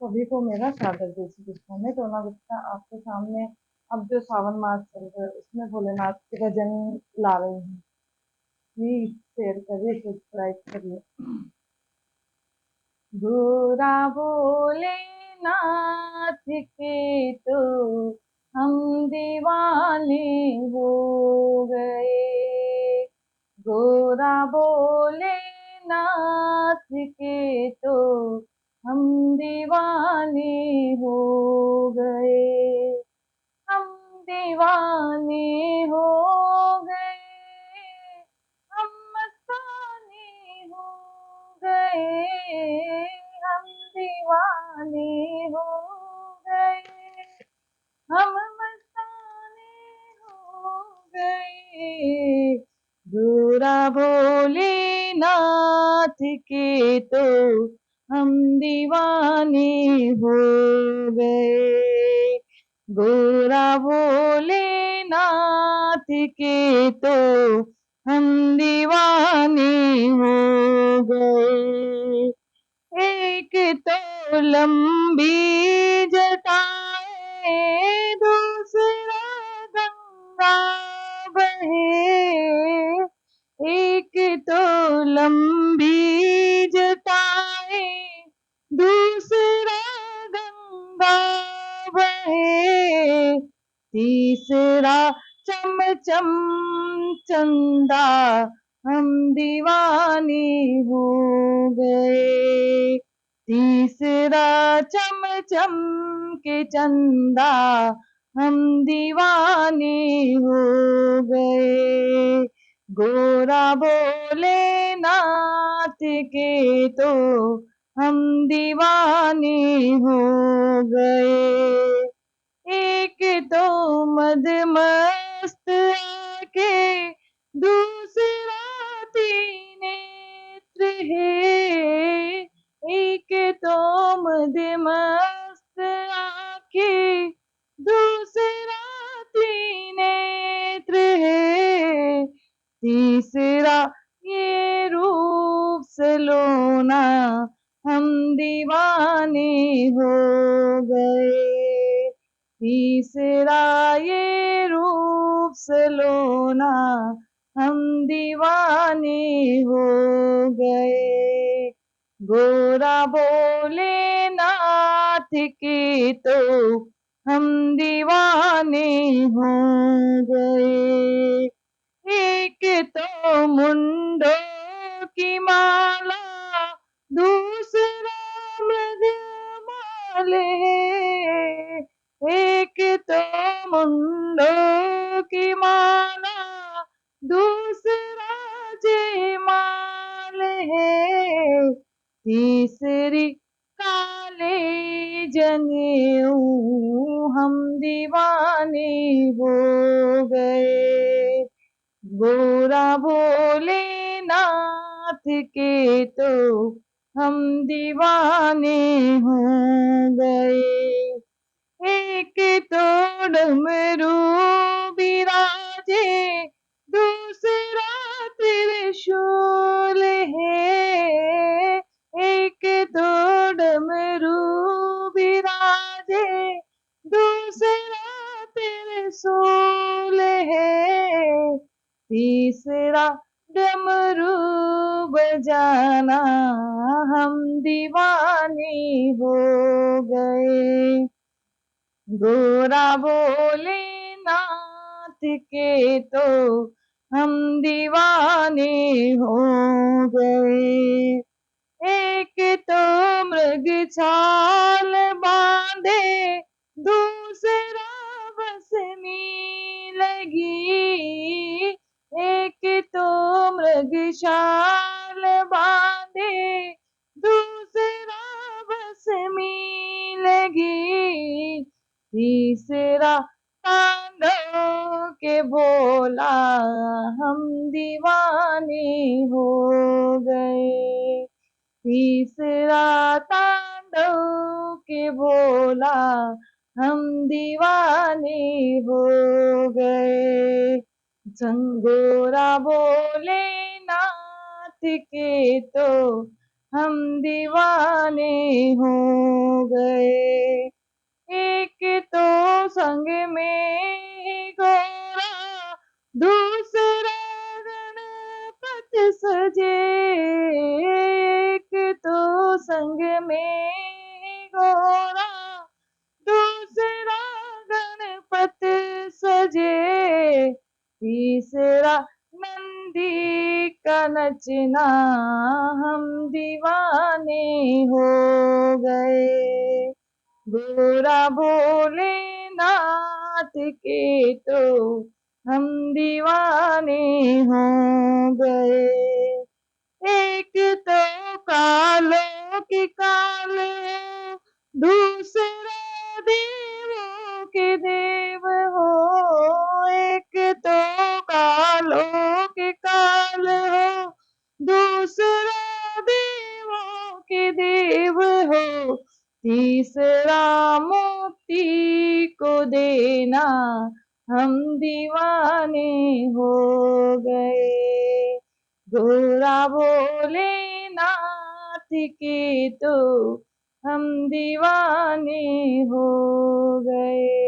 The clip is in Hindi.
सभी को मेरा सादर देसी कृष्णा में टोना गुप्ता आपके सामने अब जो सावन मास चल रहा है उसमें भोलेनाथ के भजन ला रही हूँ। प्लीज शेयर करिए, सब्सक्राइब करिए। गोरा भोलेनाथ के तो हम दीवाने हो गए। गोरा भोलेनाथ के तो हम दीवाने हो गए। हम दीवाने हो गए। हम मस्ताने हो गए। हम दीवाने हो गए। हम मस्ताने हो गए। गोरा भोलेनाथ के तो हम दीवाने हो गए। गोरा भोलेनाथ के तो हम दीवाने हो गए। एक तो लंबी जटाएं, दूसरा गंगा बहे। एक तो लंबी जटाएं, दूसरा गंगा बहे। तीसरा चम चम चंदा, हम दीवाने हो गए। तीसरा चम चम के चंदा, हम दीवाने हो गए। गोरा भोलेनाथ के तो हम दीवाने हो गए। एक तो मदमस्त आके, दूसरा त्रिनेत्र है। एक तो मदमस्त आके, दूसरा त्रिनेत्र है। तीसरा ये रूप सलोना, हम दीवाने हो गए। तीसरा ये रूप सलोना, हम दीवाने हो गए। गोरा भोलेनाथ के तो हम दीवाने हो गए। एक तो मुंडों की माला, दूसरा मृग माले। एक तो मुंडों की माला, दूसरा जयमाल है। तीसरी काले जनेऊ, हम दीवाने हो गए। गोरा भोलेनाथ के तो हम दीवाने हो गए। एक तो डमरू बिराजे, दूसरा त्रिशूल है। एक तो डमरू बिराजे, दूसरा त्रिशूल है। तीसरा डमरू बजाना, हम दीवाने हो गए। गोरा भोलेनाथ के तो हम दीवाने हो गए। एक तो मृग छाल बांधे, दूसरा बसनी लगी। एक तो मृग छाल बांधे, दूसरा बसनी लगी। तीसरा तांडव के बोला, हम दीवाने हो गए। तीसरा तांडव के बोला, हम दीवाने हो गए। झंगोरा भोलेनाथ के तो हम दीवाने हो गए। गए। एक तो संग में गौरा, दूसरा गणपत सजे। एक तो संग में गौरा, दूसरा गणपत सजे। तीसरा नंदी का नचना, हम दीवाने हो गए। गोरा भोलेनाथ के तो हम दीवाने हो गए। एक तो कालों के काले, दूसरा देवों के देव हो। एक तो कालों के काल हो, दूसरा देवों के देव हो। तीसरा मुक्ति को देना, हम दीवाने हो गए। गोरा भोलेनाथ के तो हम दीवाने हो गए।